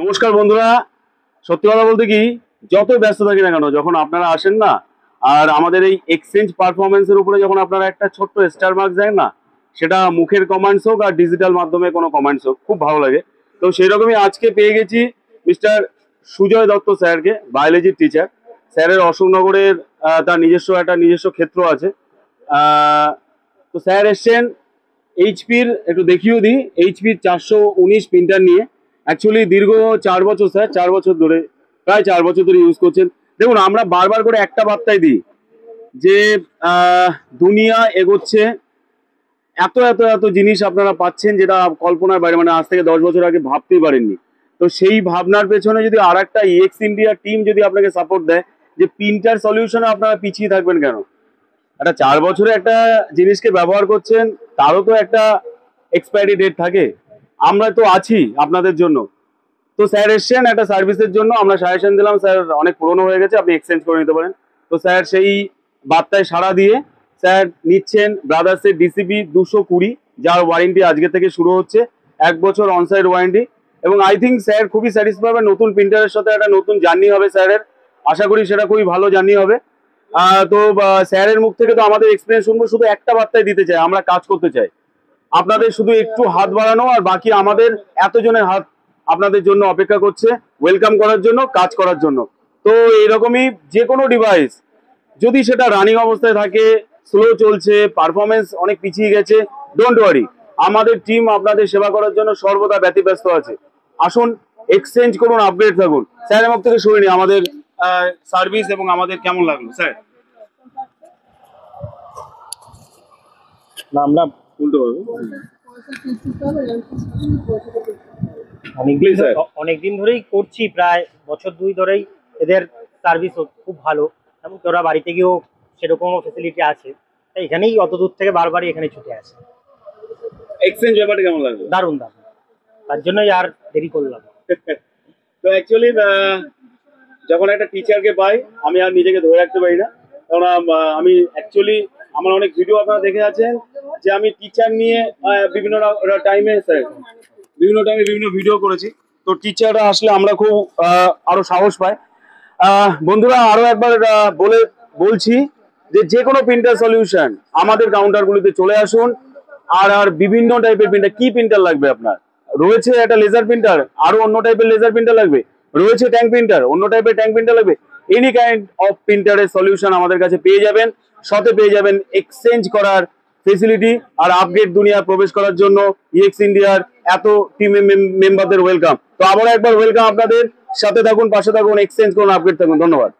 নমস্কার বন্ধুরা, সত্যি কথা বলতে কি যত ব্যস্ত থাকি না কেন, যখন আপনারা আসেন না আর আমাদের এই এক্সচেঞ্জ পারফরমেন্সের উপরে যখন আপনারা একটা ছোট্ট স্টার মার্ক দেন না, সেটা মুখের কমেন্টস হোক আর ডিজিটাল মাধ্যমে কোনো কমেন্টস হোক, খুব ভালো লাগে। তো সেই রকমই আজকে পেয়ে গেছি মিস্টার সুজয় দত্ত স্যারকে, বায়োলজির টিচার। স্যারের অশোকনগরের তার নিজস্ব ক্ষেত্র আছে। তো স্যার এসছেন এইচপির, একটু দেখিয়েও দিই, এইচপির 419 প্রিন্টার নিয়ে। অ্যাকচুয়ালি দীর্ঘ 4 বছর, স্যার 4 বছর ধরে, প্রায় 4 বছর ধরে ইউজ করছেন। দেখুন, আমরা বারবার করে একটা বার্তাই দিই যে দুনিয়া এগোচ্ছে, এত এত এত জিনিস আপনারা পাচ্ছেন যেটা কল্পনার বাইরে, মানে আজ থেকে 10 বছর আগে ভাবতেই পারেননি। তো সেই ভাবনার পেছনে যদি আর একটা ইএক্স ইন্ডিয়া টিম যদি আপনাকে সাপোর্ট দেয়, যে প্রিন্টার সলিউশনে আপনারা পিছিয়ে থাকবেন কেন? একটা 4 বছরে একটা জিনিসকে ব্যবহার করছেন, তারও তো একটা এক্সপায়ারি ডেট থাকে। আমরা তো আছি আপনাদের জন্য। তো স্যার এসছেন একটা সার্ভিসের জন্য, আমরা সাজেশন দিলাম স্যার অনেক পুরনো হয়ে গেছে, আপনি এক্সচেঞ্জ করে নিতে পারেন। তো স্যার সেই বার্তায় সাড়া দিয়ে স্যার নিচ্ছেন ব্রাদার্সের ডিসিপি 220, যার ওয়ারেন্টি আজকে থেকে শুরু হচ্ছে, 1 বছর অনসাইড ওয়ারেন্টি। এবং আই থিঙ্ক স্যার খুবই স্যাটিসফাই হবে, নতুন প্রিন্টারের সাথে একটা নতুন জার্নি হবে স্যারের। আশা করি সেটা খুবই ভালো জার্নি হবে। তো স্যারের মুখ থেকে তো আমাদের এক্সপিরিয়েন্স শুনবো, শুধু একটা বার্তায় দিতে চাই, আমরা কাজ করতে চাই। আপনাদের শুধু একটু হাত বাড়ানো, আর বাকি আমাদের এতজনের হাত আপনাদের জন্য অপেক্ষা করছে, ওয়েলকাম করার জন্য, কাজ করার জন্য। তো এইরকমই যে কোনো ডিভাইস যদি সেটা রানিং অবস্থায় থাকে, স্লো চলছে, পারফরমেন্স অনেক পিছিয়ে গেছে, ডোন্ট ওয়ারি, আমাদের টিম আপনাদের সেবা করার জন্য সর্বদা ব্যতিব্যস্ত আছে। আসুন, এক্সচেঞ্জ করুন, আপগ্রেড থাকুন। স্যারের মুখ থেকে শুনিনি আমাদের সার্ভিস এবং আমাদের কেমন লাগলো স্যার। না, আমরা বলতে পারবো অনেকদিন ধরেই করছি, প্রায় বছর 2 ধরেই। এদের সার্ভিস খুব ভালো, এবং ওরা বাড়িতে গিয়েও সেরকমও ফেসিলিটি আছে। তাই এখানেই অত দূর থেকে বারবারই এখানে ছুটে আসে। এক্সচেঞ্জ ব্যাপারটা কেমন লাগলো? দারুণ দারুণ, তার জন্যই আর দেরি করলাম। তো অ্যাকচুয়ালি যখন একটা টিচারকে পাই, আমি আর নিজেকে ধরে রাখতে পারি না। কারণ আমি অ্যাকচুয়ালি আমার অনেক ভিডিও আপনারা দেখে আছেন যে আমি টিচার নিয়ে বিভিন্ন টাইমে বিভিন্ন ভিডিও করেছি। তো টিচাররা আসলে আমরা খুব আরো সাহস পাই। বন্ধুরা, আরো একবার বলছি যে কোনো প্রিন্টার সলিউশন আমাদের কাউন্টারগুলিতে চলে আসুন। আর বিভিন্ন টাইপের প্রিন্টার, কি প্রিন্টার লাগবে আপনার? রয়েছে একটা লেজার প্রিন্টার, আরো অন্য টাইপের লেজার প্রিন্টার লাগবে, রয়েছে ট্যাঙ্ক প্রিন্টার, অন্য টাইপের ট্যাঙ্ক প্রিন্টার লাগবে, এনি কাইন্ড অফ প্রিন্টারের সলিউশন আমাদের কাছে পেয়ে যাবেন। সাথে পেয়ে যাবেন এক্সচেঞ্জ করার ফেসিলিটি, আর আপগ্রেড দুনিয়া প্রবেশ করার জন্য ইএক্স ইন্ডিয়ার এত টিম মেম্বারদের ওয়েলকাম। তো আবার একবার ওয়েলকাম আপনাদের, সাথে থাকুন, পাশে থাকুন, এক্সচেঞ্জ করুন, আপগ্রেড থাকুন। ধন্যবাদ।